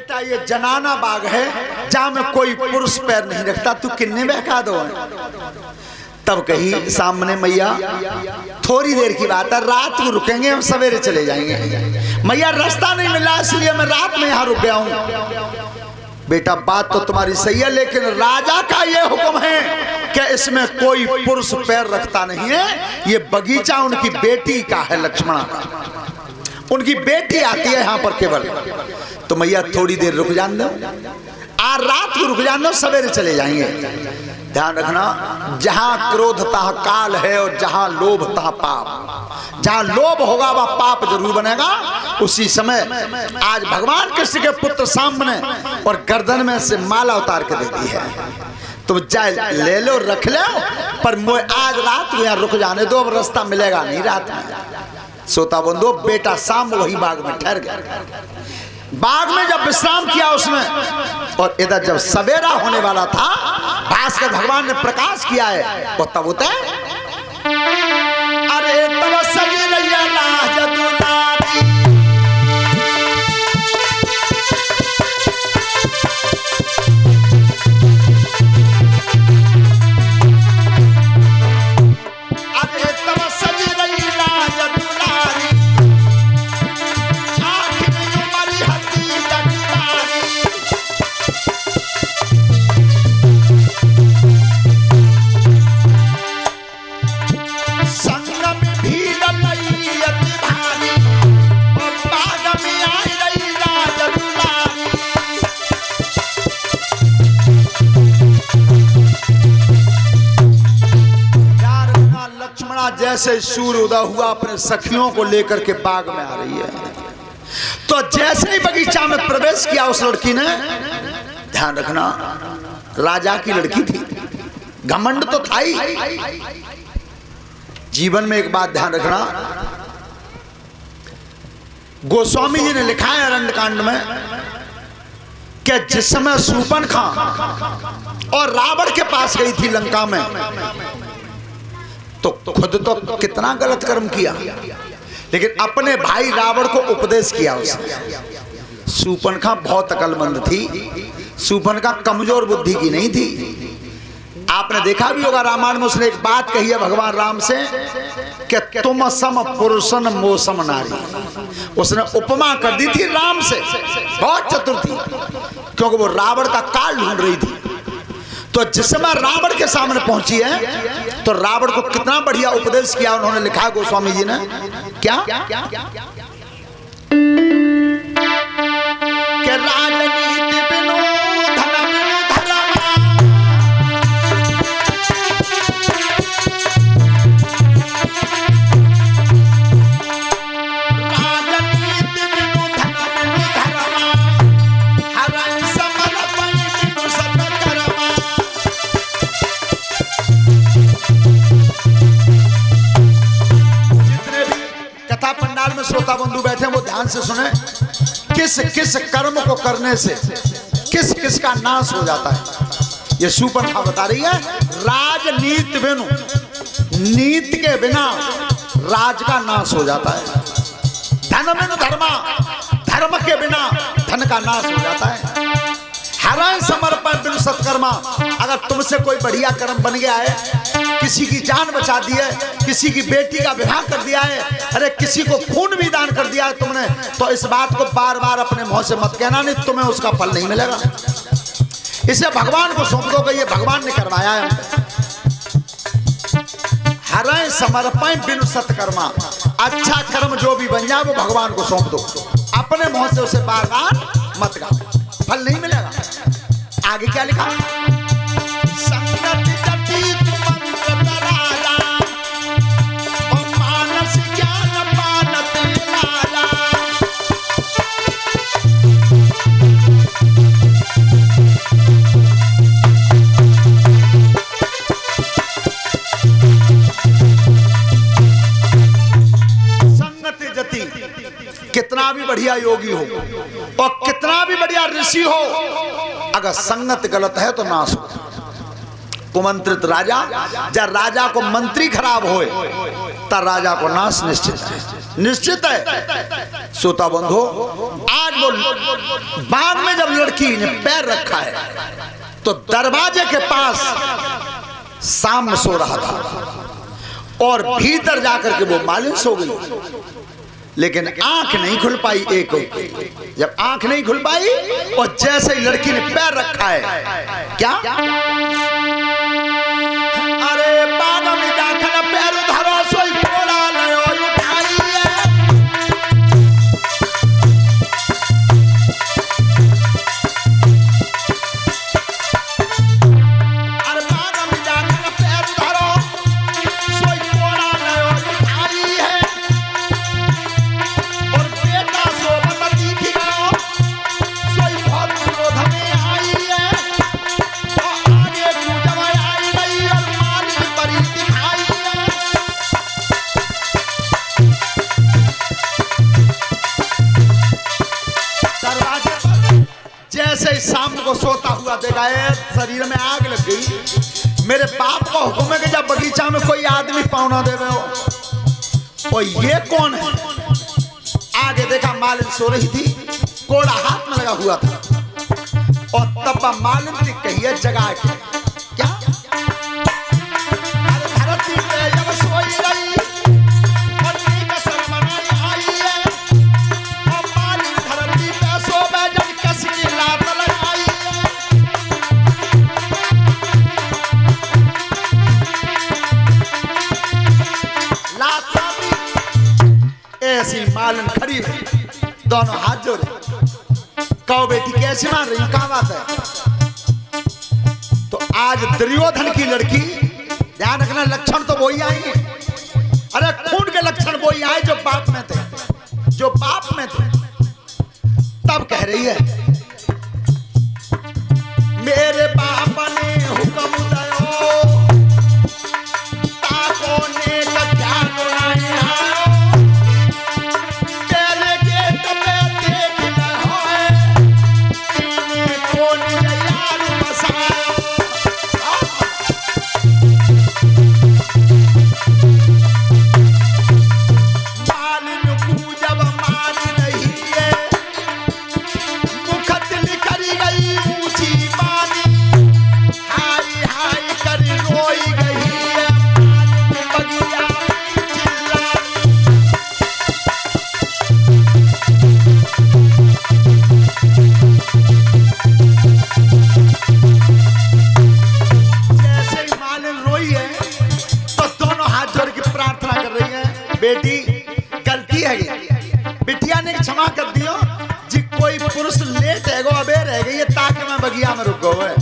बेटा ये जनाना बाग है जहां में कोई पुरुष पैर नहीं रखता, तू किन्ने बहका दो। तब कही सामने मैया थोड़ी देर की बात है, रात को रुकेंगे, हम सवेरे चले जाएंगे। मैया रास्ता नहीं मिला इसलिए मैं रात में यहाँ रुक गया हूँ। बेटा बात तो तुम्हारी सही है, लेकिन राजा का ये हुक्म है कि इसमें कोई पुरुष पैर रखता नहीं है। ये बगीचा उनकी बेटी का है, लक्ष्मणा का, उनकी बेटी आती है यहाँ पर केवल। तो मैया थोड़ी देर रुक जान दो, आज रात को रुक जान दो, सवेरे चले जाएंगे। ध्यान रखना, जहां क्रोध तहाँ काल है और जहां लोभ तहाँ पाप। जहां लोभ होगा वह पाप जरूर बनेगा। उसी समय आज भगवान कृष्ण के पुत्र सामने और गर्दन में से माला उतार के देती है, तुम चाहे ले लो रख लो, पर मुझे आज रात को यहाँ रुक जाने दो, अब रास्ता मिलेगा नहीं रात में। सोता बंधु बेटा शाम वही बाग में ठहर गया। बाग में जब विश्राम किया उसने, और इधर जब सवेरा होने वाला था, भास्कर भगवान ने प्रकाश किया है, और तब होता है अरे तब सजी रैया राज दुलारी, अरे तब सजी रही राज दुलारी, जैसे सूर्य उदय हुआ अपने सखियों को लेकर के बाग में आ रही है, तो जैसे ही बगीचा में प्रवेश किया उस लड़की ने, ध्यान रखना राजा की लड़की थी, घमंड तो था ही। जीवन में एक बात ध्यान रखना, गोस्वामी जी ने लिखा है अरण्यकांड में कि जिस समय शूर्पणखा और रावण के पास गई थी लंका में, तो खुद तो कितना गलत कर्म किया, लेकिन अपने भाई रावण को उपदेश किया उसने। शूर्पणखा बहुत अकलमंद थी, शूर्पणखा कमजोर बुद्धि की नहीं थी। आपने देखा भी होगा रामायण में उसने एक बात कही है भगवान राम से कि तुम सम पुरुषन मोसम नारी। उसने उपमा कर दी थी राम से, बहुत चतुर थी, क्योंकि वो रावण का काल ढूंढ रही थी। तो जिस समय रावण के सामने पहुंची है, तो रावण को कितना बढ़िया उपदेश किया उन्होंने, लिखा है गोस्वामी जी ने क्या कि राजनीति बिनु धन बिनु धर्मा, राजनीति बिनु धन बिनु धर्मा, हरन समर्पण बिनु सत्कर्मा। जितने भी कथा पंडाल में श्रोता बंधु बैठे वो ध्यान से सुने, किस किस कर्म को करने से किस किस का नाश हो जाता है। ये शूर्पणखा बता रही है, राजनीति बिनु, नीति के बिना राज का नाश हो जाता है। धन बिनु धर्मा, धर्म के बिना धन का नाश हो जाता है। हरण समर्पण बिनु सत्कर्मा, अगर तुमसे कोई बढ़िया कर्म बन गया है, किसी की जान बचा दी है, किसी की बेटी का विवाह कर दिया है, अरे किसी को खून भी दान कर दिया है तुमने, तो इस बात को बार बार अपने मुंह से मत कहना, नहीं तुम्हें उसका फल नहीं मिलेगा। इसे भगवान को सौंप दो कि ये भगवान ने करवाया है। हरण समर्पण बिनु सत्कर्मा, अच्छा कर्म जो भी बन जाए वो भगवान को सौंप दो, अपने मुंह से उसे बार बार मत गाओ, फल नहीं मिलेगा। आगे क्या लिखा, संगति जति तुमंत्र तरारा, और मानस ज्ञान मानत नारा। संगति जति, कितना भी बढ़िया योगी हो और कितना भी बढ़िया ऋषि हो, अगर संगत गलत है तो नाश हो। कुमंत्रित राजा, जब राजा को मंत्री खराब होए तब राजा को नाश निश्चित है, निश्चित है। श्रोता बंधु, आज वो बाग में जब लड़की ने पैर रखा है तो दरवाजे के पास सामने सो रहा था और भीतर जाकर के वो मालिन सो गई, लेकिन आंख नहीं खुल पाई। एक जब आंख नहीं खुल पाई और जैसे ही लड़की ने पैर रखा है, क्या अरे बाग में जाकर पैर धरो सोई थोड़ा लो शाम को सोता हुआ देखा है, शरीर में आग लग गई। मेरे बाप का हुक्म है कि जब बगीचा में कोई आदमी पावना देवे हो, और ये कौन है? आगे देखा मालिन सो रही थी, कोड़ा हाथ में लगा हुआ था, और तब मालिन ने कही जगा के क्या धरती पे जब सोई रही और एक सरमनाई आई है, और मालिन धरती पे सोवे जब कस की लात लगाई है। लात ऐसी मालिन खड़ी हुई, दोनों हाथ जोड़े, कहो बेटी कैसे मान रही, कहाँ बात है? तो आज दुर्योधन की लड़की, ध्यान रखना लक्षण तो वही आएंगे, अरे खून के लक्षण वही आए जो बाप में थे, जो बाप में थे। तब कह रही है मेरे बाप ने हुक्म दयो ताको ने क्या गुनाह आयो, तेरे गेट पे देखना होए तेने कौन यार बसाया। मालिन को जब मार रही है, मुखत निकली गई ऊंची बानी, हाय हाय कर रोई गई है, मालिन बगिया में चिल्लाई। जैसे ही मालिन रोई है तो दोनों हाथ जोड़ के प्रार्थना कर रही है, बेटी गलती है बिटिया ने क्षमा कर दियो जी, कोई पुरुष लेट है गो अबे रह गई है ताकि मैं बगिया में रुक गो है,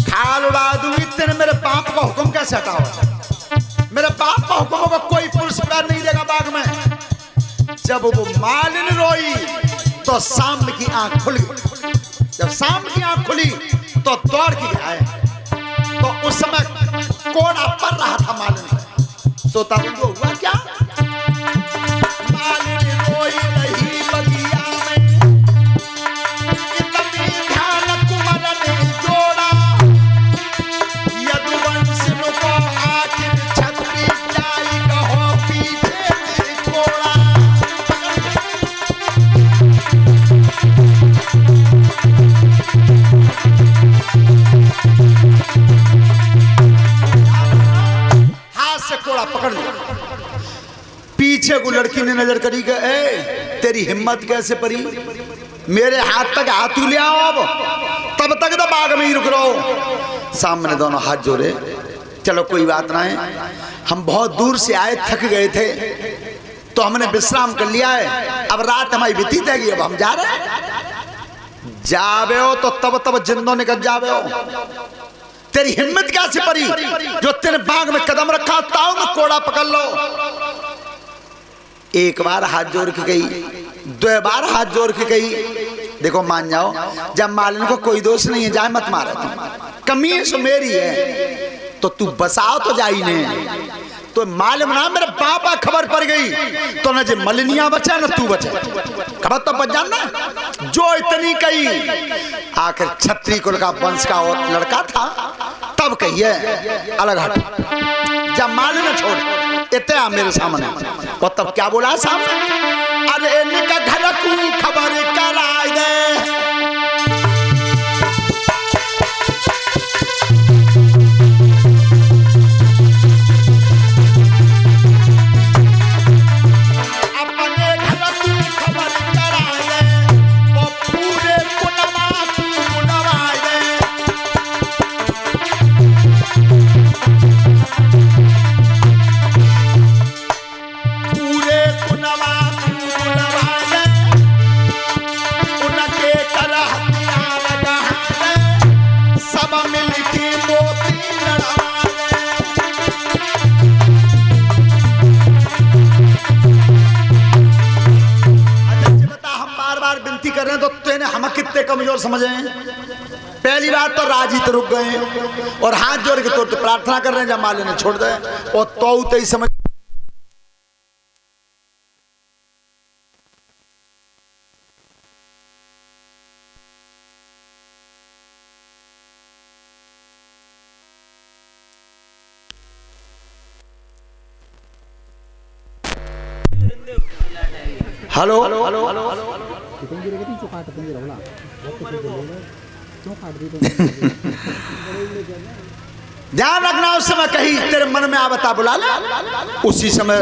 खाल उड़ा दूंगी तेरे। मेरे बाप का हुक्म कैसे हटाओ? मेरे बाप का हुक्म होगा कोई पुरुष पैर नहीं देगा बाग में। जब वो मालिन रोई तो सामने की आंख खुल गई, जब सामने की आंख खुली तो दौड़ के आए, तो उस समय कोड़ा पड़ रहा था मालिन पे, सोता हुआ क्या मालिन रोई रही बगिया में, इतनी ध्यान कुंवर ने जोड़ा, यदुवंश को आखिर छत्री जाई कहो पीछे मेरे कोड़ा। हाथ से कोड़ा पकड़ लिया, पीछे को लड़की ने नजर करी कि ए तेरी हिम्मत कैसे पड़ी, मेरे हाथ तक हाथ ले आओ, अब तब तक तो बाग में ही रुक रहो। सामने दोनों हाथ जोड़े, चलो कोई बात ना है, हम बहुत दूर से आए, थक गए थे तो हमने विश्राम कर लिया है, अब रात हमारी बीती जाएगी, अब हम जा रहे हैं। जावे हो तो तब जिंदों निकल जावे हो, तेरी हिम्मत कैसे पड़ी जो तेरे बाग में कदम रखा, ताऊ में कोड़ा पकड़ लो। एक बार हाथ जोड़ के गई, दो बार हाथ जोड़ के गई, देखो मान जाओ जब मालिन को कोई दोष नहीं है, जाए मत मारा तुम, कमीज मेरी है तो तू बसाओ तो जाई ने, तो मालूम ना मेरे पापा खबर पड़ गई तो न जे मलिनिया बचा न तू बचा, खबर तो बच जाना। जो इतनी कही, आखिर छत्री कुल का वंश का और लड़का था, तब कहिए अलग हट। जमाल न छोड़ इतने आ मेरे सामने। और तब क्या बोला सामने, अरे इनका घर को खबर करा दे। कमजोर समझे हैं। पहली बात तो राजी तो रुक गए हैं और हाथ जोड़ के तो प्रार्थना कर रहे हैं जमाल ने छोड़ दे। और तो ही समझ हेलो ध्यान रखना। उस समय कही तेरे मन में आवता बुला ले। उसी समय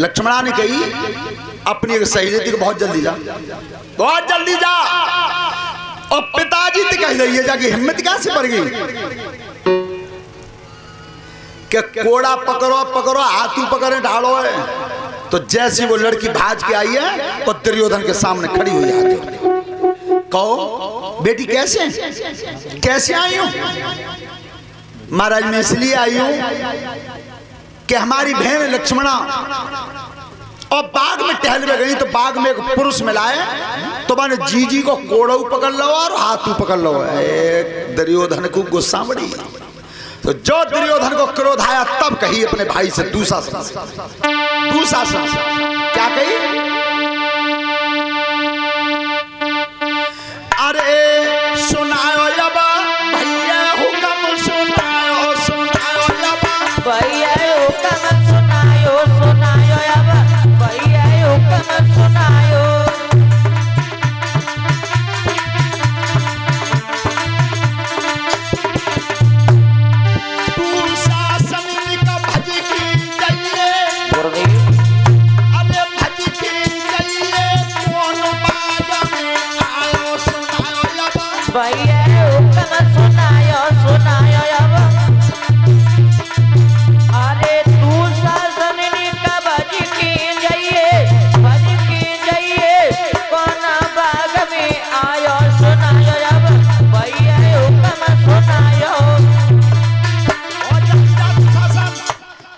लक्ष्मणा ने कही अपनी एक सहेली को बहुत जल्दी जा, बहुत जल्दी जा। और पिताजी तो कह रही है जाके हिम्मत कैसे पड़ गई कि कोड़ा पकड़ो पकड़ो हाथू पकड़े ढालो है। तो जैसी वो लड़की भाज के आई है और दुर्योधन के सामने खड़ी हुई है। कहो बेटी कैसे कैसे आई हूं? महाराज मैं इसलिए आई हूं कि हमारी बहन लक्ष्मणा और बाग में टहलने गई तो बाग में एक पुरुष मिला है तो मैंने जीजी को कोड़ू पकड़ लो और हाथू पकड़ लो। दुर्योधन को गुस्सा बढ़ी तो जो दुर्योधन को क्रोध आया तब कही अपने भाई से दुशासन क्या कही, अरे सुनायो अब भैया हुक्म सुनायो सुनायो अब भैया हुक्म सुनायो सुनायो अब भैया हुक्म सुनायो।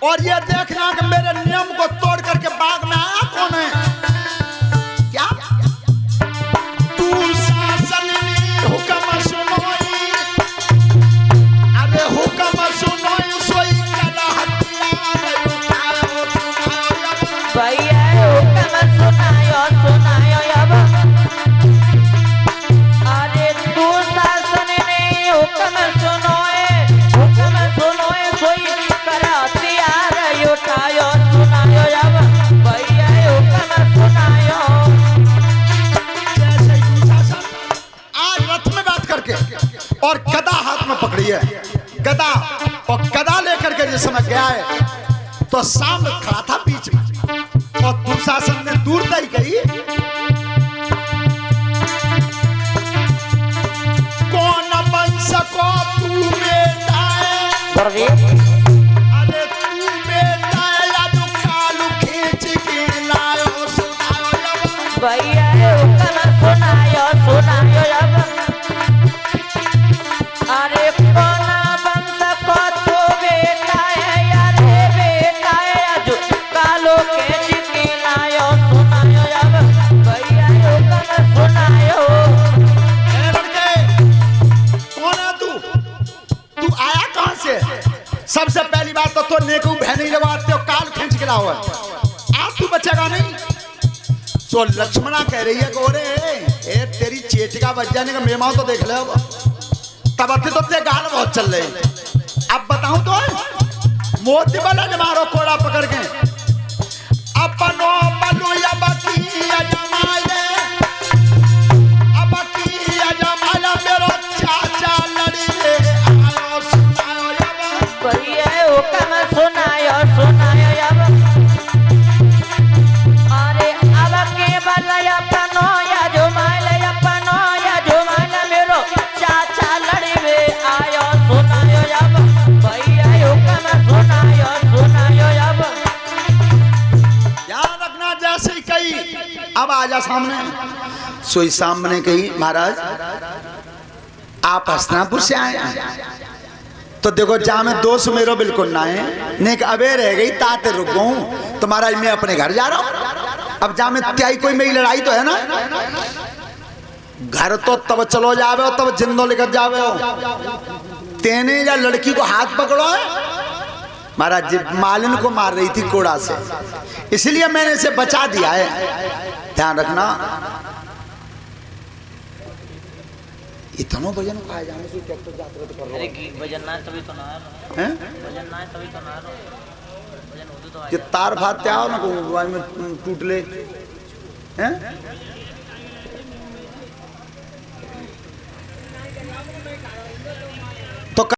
और ये देखना कि मेरे नियम को तोड़ करके बाग में आया कौन है? क्या तू शासन हुक्म सुनोई, अरे हुक्म सुनोई सोई कला हथियार उठायो सुनायो। भैया हुक्म सुनायो सुनायो अब अरे तू शासन ने हुक्म सुनोए सोई कला हथियार उठायो सुनायो अब भैया हुक्म सुनायो। जैसे तू शासन आज रथ में बैठ करके और गदा हाथ में पकड़ी है, गदा और गदा लेकर के जिस समय गया है तो सामने खड़ा था बीच में और दुशासन ने दूर तय कही कौन बन सको तू बेटा है, अरे तू बेटा है या तू कालू खींच के लायो सुनायो। भैया हुक्म सुनायो सुनायो अब अरे कौन बन सको तू बेटा है यार बेटा है जो कालो के के लायो सुनायो अब भैया हुक्म सुनायो। ए लड़के कौन है तू आया कहां से? सबसे पहली बात तो नेकू बहन ही लगाते हो काल खींच के लाओ आप तू बचेगा नहीं। तो लक्ष्मणा कह रही है गोरे ए तेरी चेटिका बच जाने का मेहमान तो देख ले। तब तो ते गाल बहुत चल रहे। अब बताऊं तो मोती वाला जमारो कोड़ा पकड़ के अपनो बलु या बकी अजमाए अबकी अजमाला मेरो चाचा लड़ी रे आयो सुनायो अब भैया हुक्म सुनायो सुनायो अब अरे अब के बलया अपनो या जुमाइल मेरो चाचा लड़वे आयो सुनायो अब भैया हुक्म सुनायो सुनायो अब याद रखना जैसे ही कही अब आजा सामने सोई सामने कही महाराज आप हस्तिनापुर से आए हैं तो देखो जा में दोस्त मेरो बिल्कुल ना है नेक अबे रह गई ताते रुक गऊं तो महाराज मैं अपने घर जा रहा हूं अब जा में त्याई कोई मेरी लड़ाई तो है ना घर तो तब चलो जावे हो तब जिंदो लेकर जावे हो तेने या लड़की को हाथ पकड़ो है महाराज जी मालिन को मार रही थी कोड़ा से इसलिए मैंने इसे बचा दिया है ध्यान रखना इतना वजन खाए जाने से ट्रैक्टर जाते तो कर अरे वजन ना तभी तो ना हैं वजन ना तभी तो ना वजन होते तो कि तार फाते आओ ना को मोबाइल में टूट ले हैं